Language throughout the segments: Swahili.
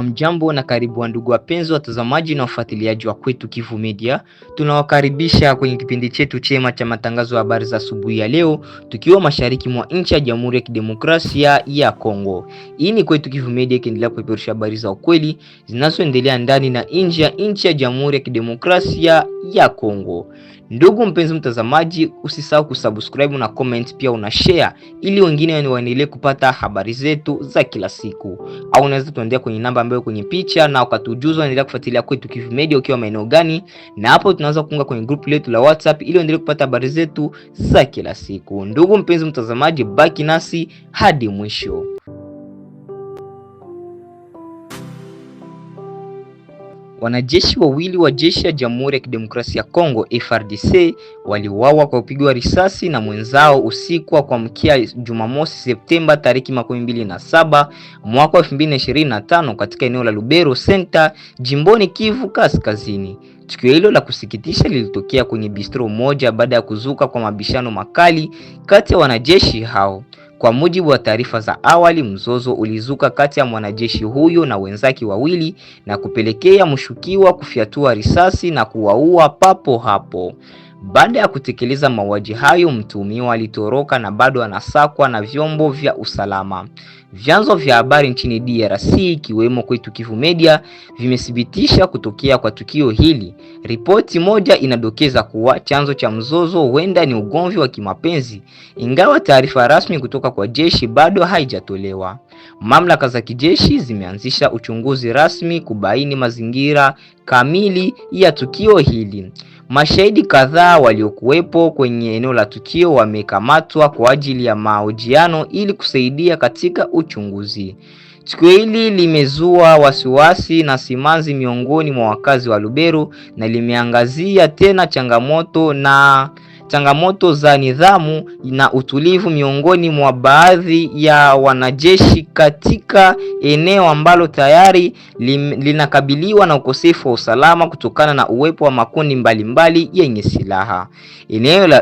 Hamjambo na karibu ndugu wapenzi watazamaji na wafuatiliaji wa kwetu Kivu Media. Tunawakaribisha kwenye kipindi chetu chema cha matangazo ya habari za asubuhi ya leo, tukiwa mashariki mwa nchi ya Jamhuri ya Kidemokrasia ya Kongo. Hii ni kwetu Kivu Media, ikiendelea kupeperusha habari za ukweli zinazoendelea ndani na nje ya nchi ya Jamhuri ya Kidemokrasia ya Kongo. Ndugu mpenzi mtazamaji, usisahau kusubscribe na comment, pia una share ili wengine waendelee kupata habari zetu za kila siku. Au unaweza tuendea kwenye namba ambayo kwenye picha na ukatujuza unaendelea kufuatilia kwetu Kivu Media ukiwa maeneo gani, na hapo tunaanza kuunga kwenye group letu la WhatsApp ili uendelee kupata habari zetu za kila siku. Ndugu mpenzi mtazamaji, baki nasi hadi mwisho. Wanajeshi wawili wa jeshi ya Jamhuri ya Kidemokrasia ya Kongo FARDC waliuawa kwa kupigwa risasi na mwenzao usiku wa kuamkia Jumamosi Septemba tariki 27 mwaka 2025 katika eneo la Lubero Center jimboni Kivu Kaskazini. Tukio hilo la kusikitisha lilitokea kwenye bistro moja baada ya kuzuka kwa mabishano makali kati ya wanajeshi hao. Kwa mujibu wa taarifa za awali, mzozo ulizuka kati ya mwanajeshi huyo na wenzake wawili na kupelekea mshukiwa kufyatua risasi na kuwaua papo hapo. Baada ya kutekeleza mauaji hayo, mtuhumiwa alitoroka na bado anasakwa na vyombo vya usalama. Vyanzo vya habari nchini DRC ikiwemo kwetu Kivu Media vimethibitisha kutokea kwa tukio hili. Ripoti moja inadokeza kuwa chanzo cha mzozo huenda ni ugomvi wa kimapenzi, ingawa taarifa rasmi kutoka kwa jeshi bado haijatolewa. Mamlaka za kijeshi zimeanzisha uchunguzi rasmi kubaini mazingira kamili ya tukio hili. Mashahidi kadhaa waliokuwepo kwenye eneo la tukio wamekamatwa kwa ajili ya mahojiano ili kusaidia katika uchunguzi. Tukio hili limezua wasiwasi na simanzi miongoni mwa wakazi wa Lubero na limeangazia tena changamoto za nidhamu na utulivu miongoni mwa baadhi ya wanajeshi katika eneo ambalo tayari linakabiliwa na ukosefu wa usalama kutokana na uwepo wa makundi mbalimbali yenye silaha.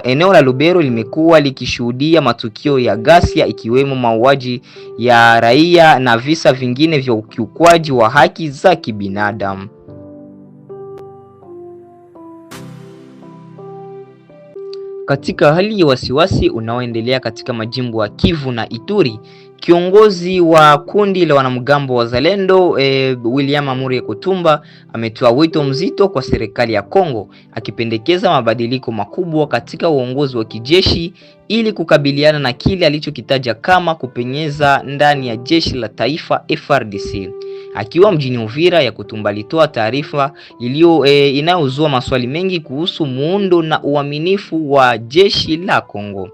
Eneo la Lubero limekuwa likishuhudia matukio ya ghasia ikiwemo mauaji ya raia na visa vingine vya ukiukwaji wa haki za kibinadamu. Katika hali ya wasiwasi unaoendelea katika majimbo ya Kivu na Ituri, kiongozi wa kundi la wanamgambo wa Zalendo William Amuri Kutumba ametoa wito mzito kwa serikali ya Kongo, akipendekeza mabadiliko makubwa katika uongozi wa kijeshi ili kukabiliana na kile alichokitaja kama kupenyeza ndani ya jeshi la taifa FARDC. Akiwa mjini Uvira, ya Kutumba alitoa taarifa inayozua maswali mengi kuhusu muundo na uaminifu wa jeshi la Kongo.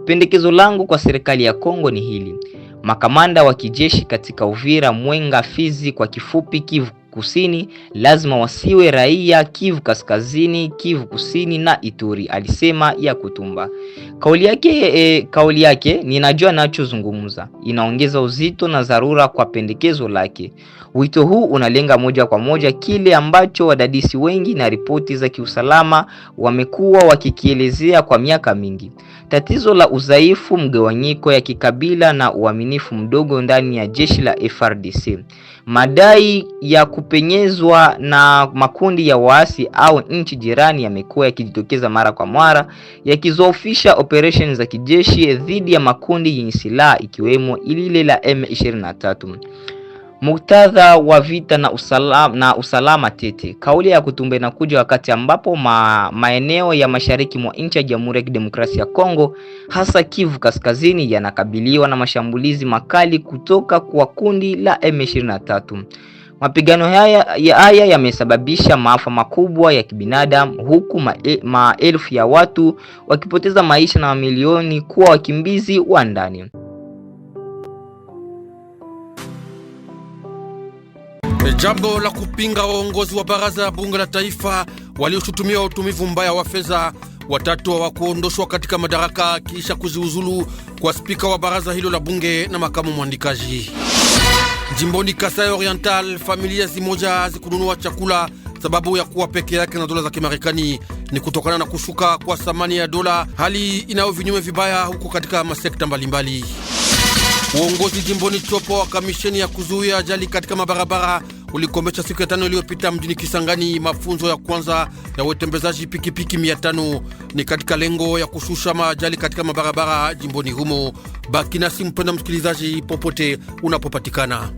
Pendekezo langu kwa serikali ya Kongo ni hili: makamanda wa kijeshi katika Uvira, Mwenga, Fizi, kwa kifupi Kivu Kusini, lazima wasiwe raia Kivu Kaskazini, Kivu Kusini na Ituri, alisema ya Kutumba. Kauli yake ninajua ninachozungumza inaongeza uzito na dharura kwa pendekezo lake. Wito huu unalenga moja kwa moja kile ambacho wadadisi wengi na ripoti za kiusalama wamekuwa wakikielezea kwa miaka mingi: tatizo la udhaifu, mgawanyiko ya kikabila na uaminifu mdogo ndani ya jeshi la FARDC. Madai ya kupenyezwa na makundi ya waasi au nchi jirani yamekuwa yakijitokeza mara kwa mara, yakizoofisha operesheni za kijeshi dhidi ya makundi yenye silaha ikiwemo ile la M23. Muktadha wa vita na usalama tete. Kauli ya Kutumba inakuja wakati ambapo maeneo ya mashariki mwa nchi ya Jamhuri ya Kidemokrasia ya Kongo, hasa Kivu Kaskazini, yanakabiliwa na mashambulizi makali kutoka kwa kundi la M23. Mapigano haya yamesababisha maafa makubwa ya kibinadamu, huku maelfu ya watu wakipoteza maisha na mamilioni kuwa wakimbizi wa ndani. Jambo la kupinga waongozi wa baraza ya bunge la taifa walioshutumia utumivu mbaya wa fedha, watatu hawakuondoshwa katika madaraka kisha kuziuzulu kwa spika wa baraza hilo la bunge na makamu mwandikaji. Jimboni Kasai Oriental, familia zimoja zikununua chakula sababu ya kuwa peke yake na dola za Kimarekani. Ni kutokana na kushuka kwa thamani ya dola, hali inayovinyume vibaya huko katika masekta mbalimbali. Uongozi jimboni Chopo wa kamisheni ya kuzuia ajali katika mabarabara ulikomesha siku ya 5 iliyopita mjini Kisangani mafunzo ya kwanza ya utembezaji pikipiki 500 ni katika lengo ya kushusha majali katika mabarabara jimboni humo. Baki nasi mpenda msikilizaji popote unapopatikana.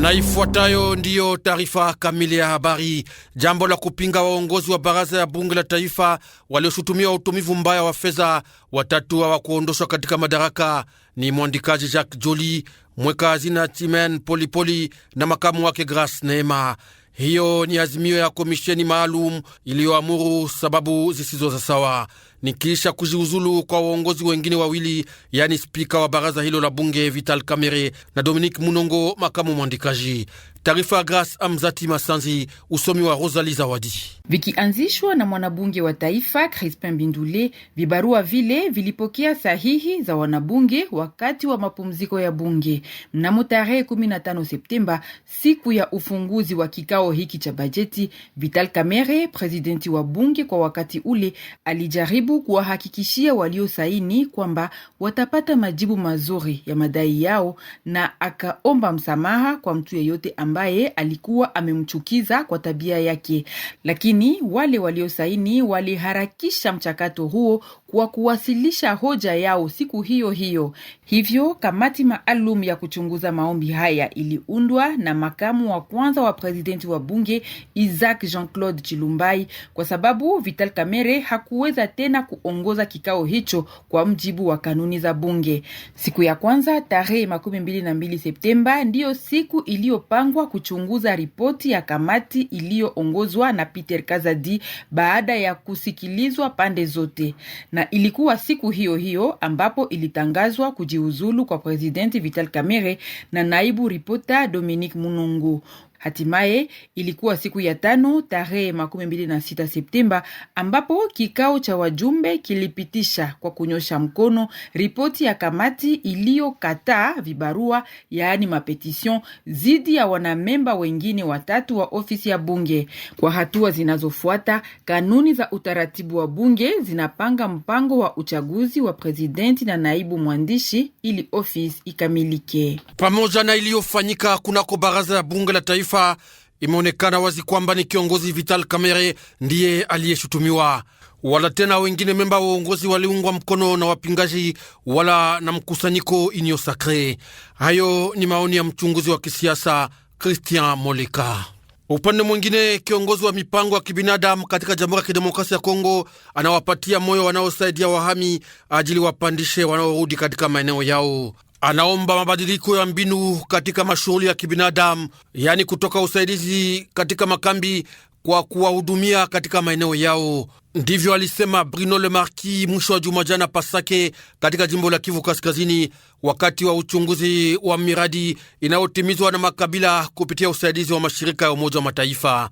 Na ifuatayo ndiyo taarifa kamili ya habari. Jambo la kupinga waongozi wa baraza ya bunge la taifa walioshutumiwa utumivu mbaya wa fedha, watatu hawakuondoshwa katika madaraka ni mwandikaji Jacques Joly, mweka hazina Timen Polipoli na makamu wake Grace Neema. Hiyo ni azimio ya komisheni maalum iliyoamuru sababu zisizo za sawa. Ni kisha kujiuzulu kwa waongozi wengine wawili, yani spika wa baraza hilo la bunge Vital Kamerhe na Dominique Munongo, makamu mwandikaji. Taarifa Grace Amzati Masanzi, usomi wa Rosalie Zawadi. Vikianzishwa na mwanabunge wa taifa Crispin Bindule, vibarua vile vilipokea sahihi za wanabunge wakati wa mapumziko ya bunge. Mnamo tarehe 15 Septemba, siku ya ufunguzi wa kikao hiki cha bajeti, Vital Kamerhe, presidenti wa bunge kwa wakati ule, alijaribu kuwahakikishia waliosaini kwamba watapata majibu mazuri ya madai yao, na akaomba msamaha kwa mtu yeyote ambaye alikuwa amemchukiza kwa tabia yake. Lakini wale waliosaini waliharakisha mchakato huo kwa kuwasilisha hoja yao siku hiyo hiyo. Hivyo kamati maalum ya kuchunguza maombi haya iliundwa na makamu wa kwanza wa presidenti wa bunge Isaac Jean-Claude Chilumbai, kwa sababu Vital Kamerhe hakuweza tena kuongoza kikao hicho kwa mjibu wa kanuni za bunge. Siku ya kwanza tarehe 22 Septemba ndiyo siku iliyopangwa kuchunguza ripoti ya kamati iliyoongozwa na Peter Kazadi baada ya kusikilizwa pande zote, na ilikuwa siku hiyo hiyo ambapo ilitangazwa kujiuzulu kwa presidenti Vital Kamerhe na naibu ripota Dominique Munongo. Hatimaye ilikuwa siku ya 5 tarehe 26 Septemba ambapo kikao cha wajumbe kilipitisha kwa kunyosha mkono ripoti ya kamati iliyokataa vibarua, yaani mapetition, zidi ya wanamemba wengine watatu wa ofisi ya bunge. Kwa hatua zinazofuata, kanuni za utaratibu wa bunge zinapanga mpango wa uchaguzi wa presidenti na naibu mwandishi ili ofisi ikamilike. Pamoja na iliyofanyika kunako baraza ya bunge la taifa, imeonekana wazi kwamba ni kiongozi Vital Kamerhe ndiye aliyeshutumiwa, wala tena wengine memba wa uongozi waliungwa mkono na wapingaji wala na mkusanyiko Union Sacrée. Hayo ni maoni ya mchunguzi wa kisiasa Christian Moleka. Upande mwingine, kiongozi wa mipango ya kibinadamu katika Jamhuri ya Kidemokrasia ya Kongo anawapatia moyo wanaosaidia wahami ajili wapandishe wanaorudi katika maeneo yao. Anaomba mabadiliko ya mbinu katika mashughuli ya kibinadamu, yani kutoka usaidizi katika makambi kwa kuwahudumia katika maeneo yao. Ndivyo alisema Bruno Le Marquis mwisho wa juma jana Pasake katika jimbo la Kivu Kaskazini, wakati wa uchunguzi wa miradi inayotimizwa na makabila kupitia usaidizi wa mashirika ya Umoja wa Mataifa.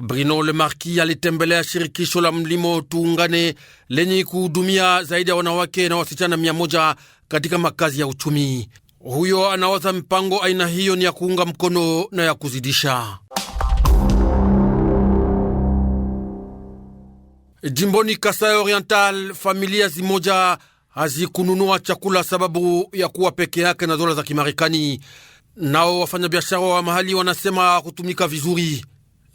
Bruno Le Marquis alitembelea shirikisho la mlimo Tuungane lenye kuhudumia zaidi ya wanawake na wasichana 100 katika makazi ya uchumi. Huyo anawaza mpango aina hiyo ni ya kuunga mkono na ya kuzidisha. Jimboni Kasai Oriental, familia zimoja hazikununua chakula sababu ya kuwa peke yake na dola za Kimarekani. Nao wafanyabiashara wa mahali wanasema kutumika vizuri.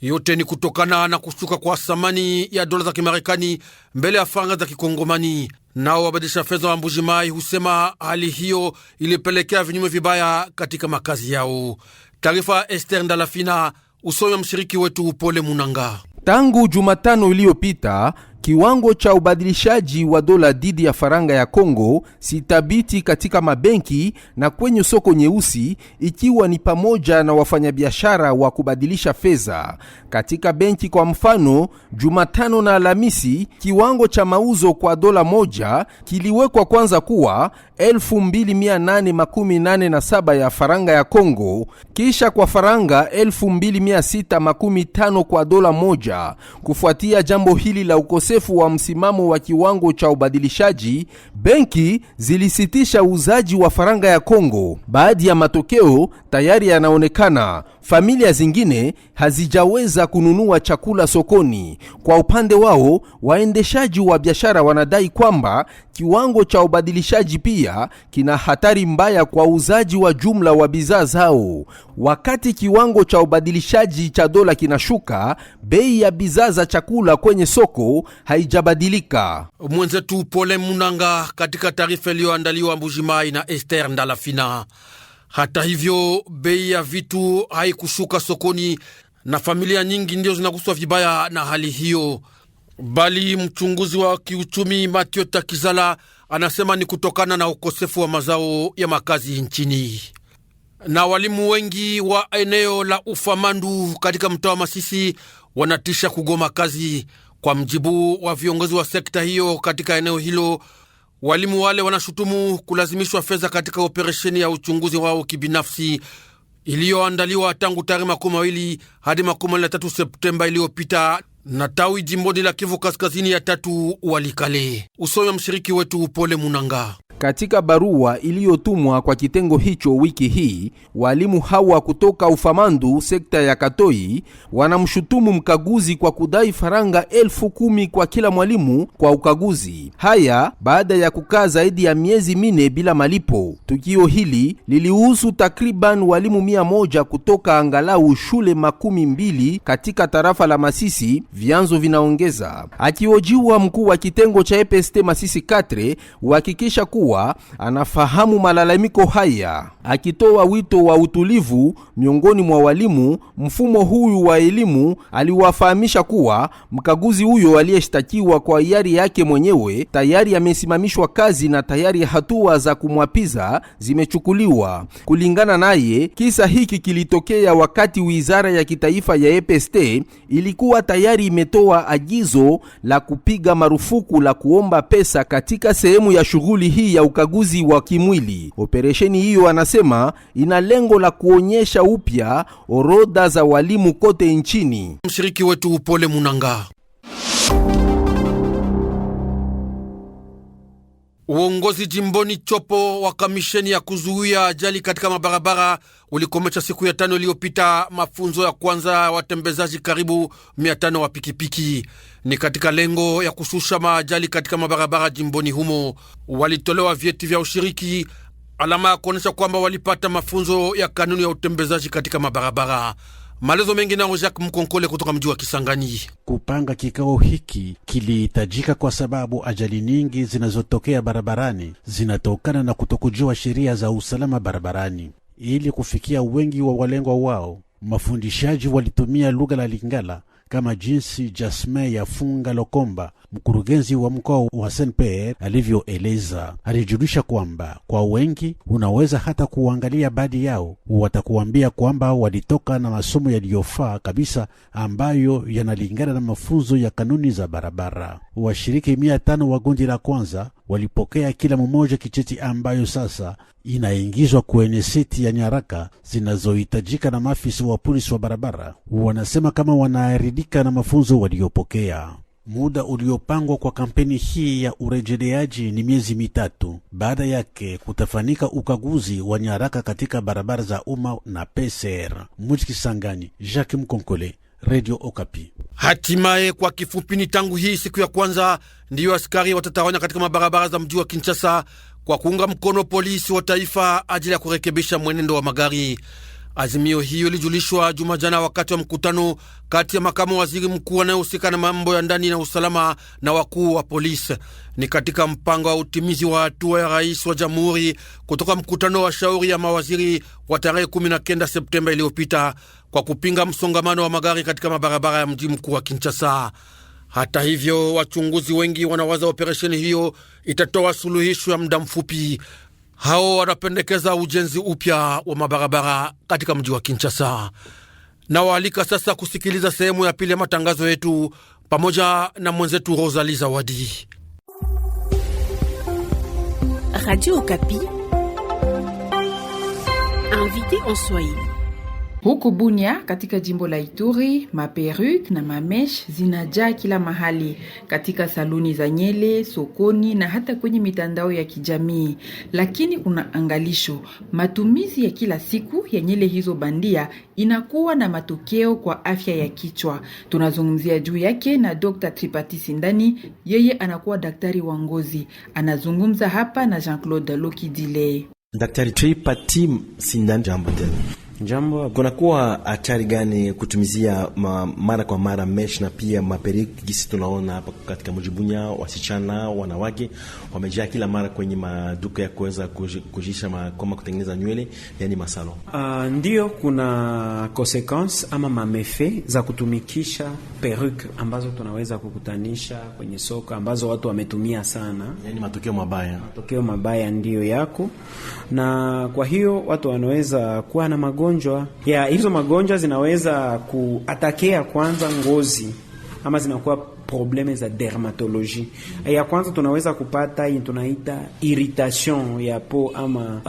Yote ni kutokana na kushuka kwa thamani ya dola za Kimarekani mbele ya faranga za Kikongomani. Nao wabadilisha fedha wa Mbujimai husema hali hiyo ilipelekea vinyume vibaya katika makazi yao. Taarifa Esther Ndalafina, usomi mshiriki wetu Pole Munanga. Tangu Jumatano iliyopita, kiwango cha ubadilishaji wa dola dhidi ya faranga ya Kongo si thabiti katika mabenki na kwenye soko nyeusi, ikiwa ni pamoja na wafanyabiashara wa kubadilisha fedha. Katika benki kwa mfano, Jumatano na Alhamisi, kiwango cha mauzo kwa dola moja kiliwekwa kwanza kuwa 2887 ya faranga ya Kongo, kisha kwa faranga 2615 kwa dola moja. Kufuatia jambo hili la ukosefu wa msimamo wa kiwango cha ubadilishaji, benki zilisitisha uuzaji wa faranga ya Kongo. Baadhi ya matokeo tayari yanaonekana. Familia zingine hazijaweza kununua chakula sokoni. Kwa upande wao, waendeshaji wa biashara wanadai kwamba kiwango cha ubadilishaji pia kina hatari mbaya kwa uzaji wa jumla wa bidhaa zao. Wakati kiwango cha ubadilishaji cha dola kinashuka, bei ya bidhaa za chakula kwenye soko haijabadilika. Mwenzetu Pole Munanga katika taarifa iliyoandaliwa Mbujimai na Esther Ndalafina. Hata hivyo, bei ya vitu haikushuka sokoni na familia nyingi ndio zinaguswa vibaya na hali hiyo. Bali mchunguzi wa kiuchumi Mathieu Takizala anasema ni kutokana na ukosefu wa mazao ya makazi nchini. Na walimu wengi wa eneo la Ufamandu katika mtaa wa Masisi wanatisha kugoma kazi. Kwa mjibu wa viongozi wa sekta hiyo katika eneo hilo, walimu wale wanashutumu kulazimishwa fedha katika operesheni ya uchunguzi wao kibinafsi iliyoandaliwa tangu tarehe 20 hadi 23 Septemba iliyopita na tawi jimboni la Kivu Kaskazini ya 3 Walikale. Usome mshiriki wetu Pole Munanga. Katika barua iliyotumwa kwa kitengo hicho wiki hii, walimu hawa kutoka Ufamandu sekta ya Katoi wanamshutumu mkaguzi kwa kudai faranga 10,000 kwa kila mwalimu kwa ukaguzi. Haya baada ya kukaa zaidi ya miezi 4 bila malipo. Tukio hili lilihusu takriban walimu 100 kutoka angalau shule 12 katika tarafa la Masisi, vyanzo vinaongeza. Akihojiwa mkuu wa kitengo cha EPST Masisi 4 uhakikisha kuwa anafahamu malalamiko haya, akitoa wito wa utulivu miongoni mwa walimu. Mfumo huyu wa elimu aliwafahamisha kuwa mkaguzi huyo aliyeshtakiwa kwa hiari yake mwenyewe tayari amesimamishwa kazi na tayari hatua za kumwapiza zimechukuliwa. Kulingana naye, kisa hiki kilitokea wakati wizara ya kitaifa ya EPST ilikuwa tayari imetoa agizo la kupiga marufuku la kuomba pesa katika sehemu ya shughuli hii ya ukaguzi wa kimwili. Operesheni hiyo, anasema, ina lengo la kuonyesha upya orodha za walimu kote nchini. Mshiriki wetu Pole Munanga. Uongozi jimboni Chopo wa kamisheni ya kuzuia ajali katika mabarabara ulikomesha siku ya 5 iliyopita mafunzo ya kwanza watembezaji karibu 500 wa pikipiki. Ni katika lengo ya kushusha maajali katika mabarabara jimboni humo. Walitolewa vyeti vya ushiriki, alama ya kuonesha kwamba walipata mafunzo ya kanuni ya utembezaji katika mabarabara. Malezo mengi na Jacques Mkonkole kutoka mji wa Kisangani. Kupanga kikao hiki kilihitajika kwa sababu ajali nyingi zinazotokea barabarani zinatokana na kutokujua sheria za usalama barabarani. Ili kufikia wengi wa walengwa wao, mafundishaji walitumia lugha la Lingala kama jinsi Jasme ya Funga Lokomba, mkurugenzi wa mkoa wa Saint-Pierre, alivyoeleza. Alijulisha kwamba kwa wengi unaweza hata kuangalia baadhi yao watakuambia kwamba walitoka na masomo yaliyofaa kabisa ambayo yanalingana na mafunzo ya kanuni za barabara. Washiriki 500 wa gundi la kwanza walipokea kila mmoja kicheti ambayo sasa inaingizwa kwenye seti ya nyaraka zinazohitajika na maafisa wa polisi wa barabara. Wanasema kama wanaaridika na mafunzo waliopokea. Muda uliopangwa kwa kampeni hii ya urejeleaji ni miezi 3. Baada yake kutafanyika ukaguzi wa nyaraka katika barabara za umma na PCR. Mji Kisangani, Jacques Mkonkole, Radio Okapi. Hatimaye, kwa kifupi, ni tangu hii siku ya kwanza ndiyo askari watatawanya katika mabarabara za mji wa Kinshasa kwa kuunga mkono polisi wa taifa ajili ya kurekebisha mwenendo wa magari. Azimio hiyo ilijulishwa Jumajana wakati wa mkutano kati ya makamu waziri mkuu anayehusika na mambo ya ndani na usalama na wakuu wa polisi. Ni katika mpango wa utimizi wa hatua ya rais wa jamhuri kutoka mkutano wa shauri ya mawaziri wa tarehe 19 Septemba iliyopita kwa kupinga msongamano wa magari katika mabarabara ya mji mkuu wa Kinshasa. Hata hivyo, wachunguzi wengi wanawaza operesheni hiyo itatoa suluhisho ya muda mfupi. Hao wanapendekeza ujenzi upya wa mabarabara katika mji wa Kinshasa. Na waalika sasa kusikiliza sehemu ya pili ya matangazo yetu pamoja na mwenzetu Rosalie Zawadi. Radio Okapi, invité en Swahili. Huku Bunia katika jimbo la Ituri, maperuk na mamesh zinajaa kila mahali, katika saluni za nyele, sokoni na hata kwenye mitandao ya kijamii. Lakini kuna angalisho, matumizi ya kila siku ya nyele hizo bandia inakuwa na matokeo kwa afya ya kichwa. Tunazungumzia juu yake na Dr. Tripati Sindani, yeye anakuwa daktari wa ngozi. Anazungumza hapa na Jean-Claude Lokidile. Daktari Tripati Sindani, jambo tena. Jambo. Kunakuwa hatari gani kutumizia mara kwa mara mesh na pia maperiki? Gisi tunaona hapa katika mji Bunia, wasichana wanawake wamejaa kila mara kwenye maduka ya kuweza kujisha kama kutengeneza nywele, yani masalo. Ndio kuna consequence ama mamefe za kutumikisha peruk ambazo tunaweza kukutanisha kwenye soko ambazo watu wametumia sana, yani matokeo mabaya. Matokeo mabaya ndio yako, na kwa hiyo watu wanaweza kuwa na magonjwa. Hizo magonjwa zinaweza kuatakea kwanza ngozi ama zinakuwa probleme za dermatologie. Ya kwanza tunaweza kupata tunaita irritation ya po ama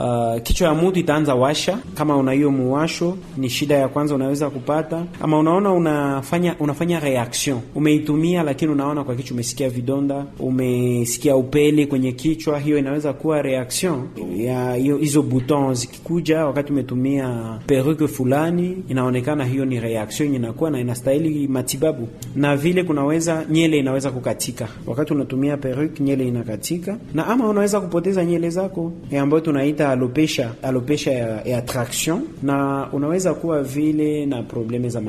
kichwa ya mtu itaanza washa. Kama una hiyo muwasho, ni shida ya kwanza unaweza kupata. Ama unaona unafanya reaction, umeitumia lakini unaona kwa kichwa umesikia vidonda, umesikia upele kwenye kichwa, hiyo inaweza kuwa reaction ya hizo boutons zikikuja wakati umetumia perruque fulani. Inaonekana hiyo ni reaction inakuwa na inastahili matibabu. Na vile kunaweza nyele inaweza kukatika wakati unatumia perruque, nyele inakatika, na ama unaweza kupoteza nyele zako ambayo tunaita alopecia ya traction, na unaweza kuwa vile na probleme za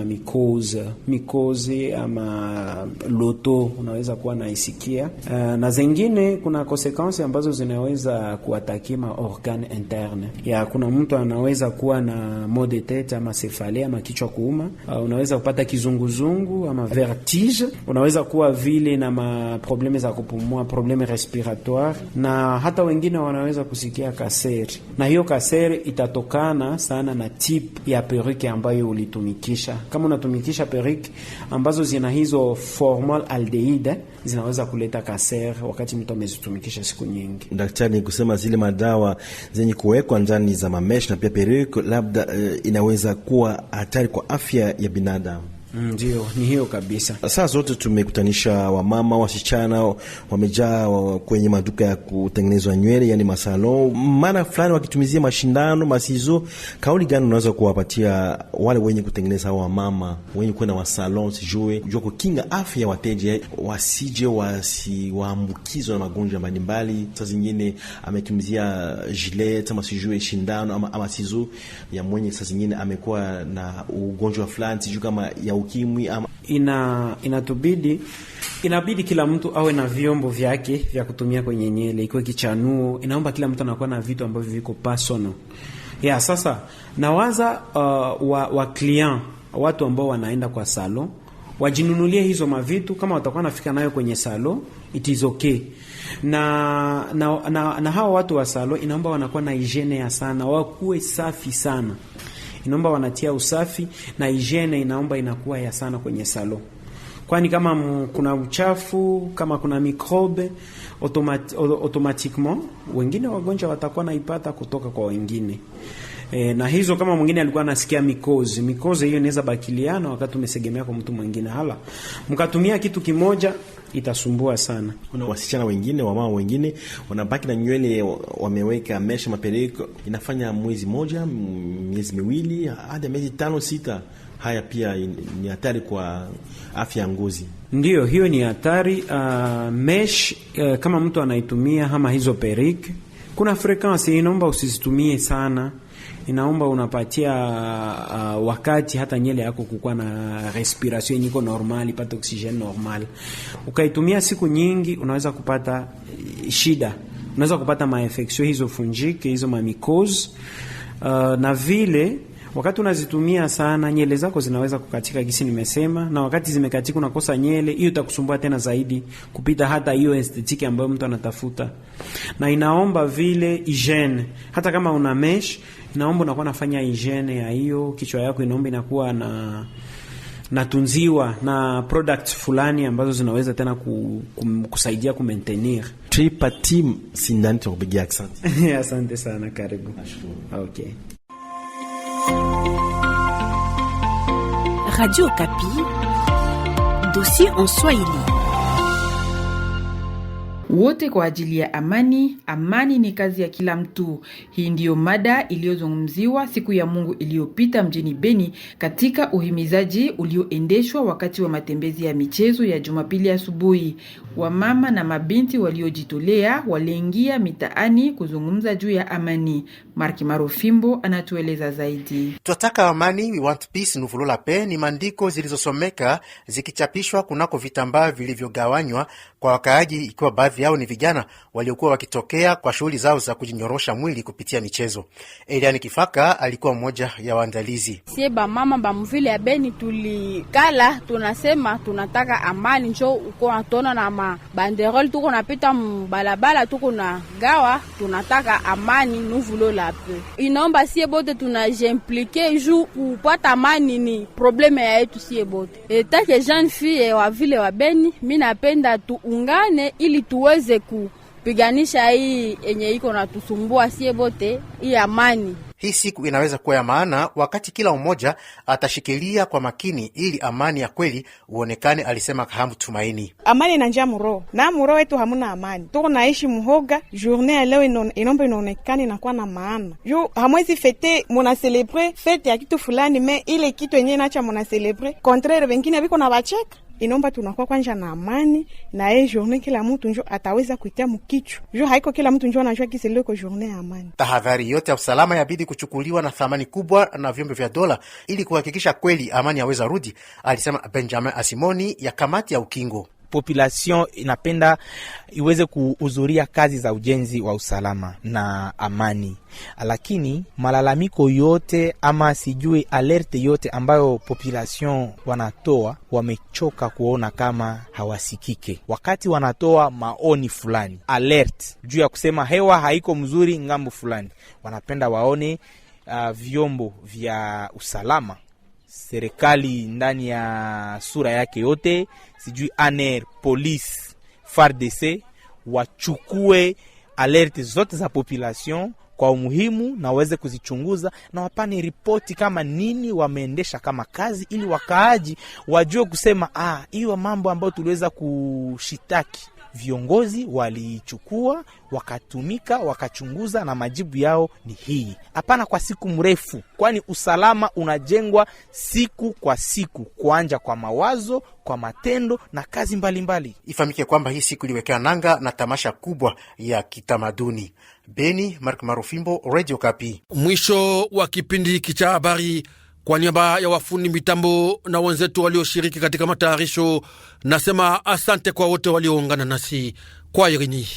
mycose ama loto unaweza kuwa na isikia, na zingine kuna consequences ambazo zinaweza kuataki ma organe interne. Kuna mtu anaweza kuwa na maux de tête ama céphalée ama kichwa kuuma, unaweza kupata kizunguzungu ama vertige, unaweza kuwa vile na probleme za kupumua, probleme respiratoire, na hata wengine wanaweza kusikia kaseri. Na hiyo kaseri itatokana sana na tip ya perruque ambayo ulitumikisha. Kama unatumikisha perruque ambazo zina hizo formaldehyde, zinaweza kuleta kaseri wakati mtu amezitumikisha siku nyingi. Daktari, kusema zile madawa zenye kuwekwa ndani za mamesh na pia perruque labda inaweza kuwa hatari kwa afya ya binadamu. Ndio, ni hiyo kabisa. Saa zote tumekutanisha wamama, wasichana wamejaa kwenye maduka ya kutengenezwa nywele, yani masalon. Mara fulani wakitumizia mashindano, masizo. Kauli gani unaweza kuwapatia wale wenye kutengeneza wamama, wenye kwenda wa salon, sijue jua kukinga afya ya wateja wasije wasiwaambukizwe na magonjwa mbalimbali? Saa zingine ametumizia gilet ama sijue shindano ama sizo ya mwenye saa zingine amekuwa na ugonjwa fulani, sijue kama ya ukimwi ama inabidi kila mtu awe na vyombo vyake vya kutumia kwenye nywele, iko kichanuo. Inaomba kila mtu anakuwa na vitu ambavyo viko personal. Sasa nawaza wa client, watu ambao wanaenda kwa salon wajinunulie hizo mavitu. Kama watakuwa nafika nayo kwenye salon, it is okay. Na hao watu wa salon inaomba wanakuwa na hygiene ya sana, wakuwe safi sana. Inaomba wanatia usafi na hygiene inaomba inakuwa ya sana kwenye salon. Kwani kama kuna uchafu, kama kuna microbe, automatiquement wengine wagonjwa watakuwa naipata kutoka kwa wengine. Na hizo kama mwingine alikuwa anasikia mycose hiyo inaweza bakiliana wakati umesegemea kwa mtu mwingine. Mkatumia kitu kimoja itasumbua sana. Kuna wasichana wengine, wamama wengine wanabaki na nywele wameweka mesh mapereko, inafanya mwezi moja, miezi miwili, hadi miezi 5-6. Haya pia ni hatari kwa afya ya ngozi. Ndio, hiyo ni hatari. Mesh kama mtu anaitumia ama hizo perike, kuna frequency inaomba usizitumie sana. Inaomba unapatia wakati hata nyele yako kukua na respiration iko normal, ipate oxygen normal. Ukaitumia siku nyingi unaweza kupata shida. Unaweza kupata mainfection hizo fungique, hizo mycose, na vile wakati unazitumia sana nyele zako zinaweza kukatika gisi nimesema, na wakati zimekatika unakosa nyele, hiyo itakusumbua tena zaidi kupita hata hiyo estetiki ambayo mtu anatafuta. Na inaomba vile hygiene. Hata kama una mesh, inaomba unakuwa nafanya hygiene ya hiyo kichwa yako, inaomba inakuwa natunziwa na products fulani ambazo zinaweza tena kusaidia kumaintenir. Tripati Sindani, tukupigia asante. Asante sana, karibu. Okay. Radio Okapi, dossier en Swahili. Wote kwa ajili ya amani. Amani ni kazi ya kila mtu. Hii ndiyo mada iliyozungumziwa siku ya Mungu iliyopita mjini Beni katika uhimizaji ulioendeshwa wakati wa matembezi ya michezo ya Jumapili asubuhi. Wamama na mabinti waliojitolea waliingia mitaani kuzungumza juu ya amani. Marki Marofimbo anatueleza zaidi. Tunataka amani, we want peace, nous voulons la paix ni maandiko zilizosomeka zikichapishwa kunako vitambaa vilivyogawanywa kwa wakaaji, ikiwa baadhi yao ni vijana waliokuwa wakitokea kwa shughuli zao za kujinyorosha mwili kupitia michezo. Eliani Kifaka alikuwa mmoja ya waandalizi. Sie ba mama ba mvile ya Beni tulikala, tunasema tunataka amani, njoo uko atona na banderole tuko napita mbalabala tuko na gawa, tunataka amani, nous voulons la paix. Inaomba sie bote tunajimpliquer juu kupata amani ni probleme ya yetu sie bote. Etake jeune fille wa vile wa Beni, mimi napenda tuungane ili tuweze kupiganisha hii enye iko na tusumbua sie bote, hii amani. Hii siku inaweza kuwa ya maana wakati kila mmoja atashikilia kwa makini ili amani ya kweli uonekane, alisema Kahamu Tumaini. Amani na njia muro. Na muro wetu hamuna amani. Tuko naishi muhoga, journée ya leo inombe inaonekana inakuwa na maana. Juu hamwezi fete muna celebre fete ya kitu fulani, me ile kitu yenyewe inacha muna celebre contraire wengine biko na bacheka. Inomba tunakuwa kwanja na amani na journée kila mtu njo ataweza kuitia mkichu. Juu haiko kila mtu njo anajua kisi leo journée ya amani. Tahadhari yote ya usalama yabidi kuchukuliwa na thamani kubwa na vyombo vya dola ili kuhakikisha kweli amani yaweza rudi, alisema Benjamin Asimoni ya kamati ya ukingo. Population inapenda iweze kuhudhuria kazi za ujenzi wa usalama na amani, lakini malalamiko yote ama sijui alerte yote ambayo population wanatoa, wamechoka kuona kama hawasikike. Wakati wanatoa maoni fulani, alert juu ya kusema hewa haiko mzuri ngambo fulani, wanapenda waone vyombo vya usalama, serikali ndani ya sura yake yote, sijui ANR, police, FARDC, wachukue alerte zote za population kwa umuhimu na waweze kuzichunguza na wapane ripoti kama nini wameendesha kama kazi, ili wakaaji wajue kusema hiyo mambo ambayo tuliweza kushitaki viongozi walichukua, wakatumika, wakachunguza na majibu yao ni hii. Hapana kwa siku mrefu, kwani usalama unajengwa siku kwa siku, kuanja kwa mawazo, kwa matendo na kazi mbalimbali. Ifahamike kwamba hii siku iliwekea nanga na tamasha kubwa ya kitamaduni. Beni, Mark Marufimbo, Radio Okapi. Mwisho wa kipindi hiki cha habari. Kwa niaba ya wafundi mitambo na wenzetu walioshiriki katika matayarisho, nasema asante kwa wote walioungana nasi. Kwa irini.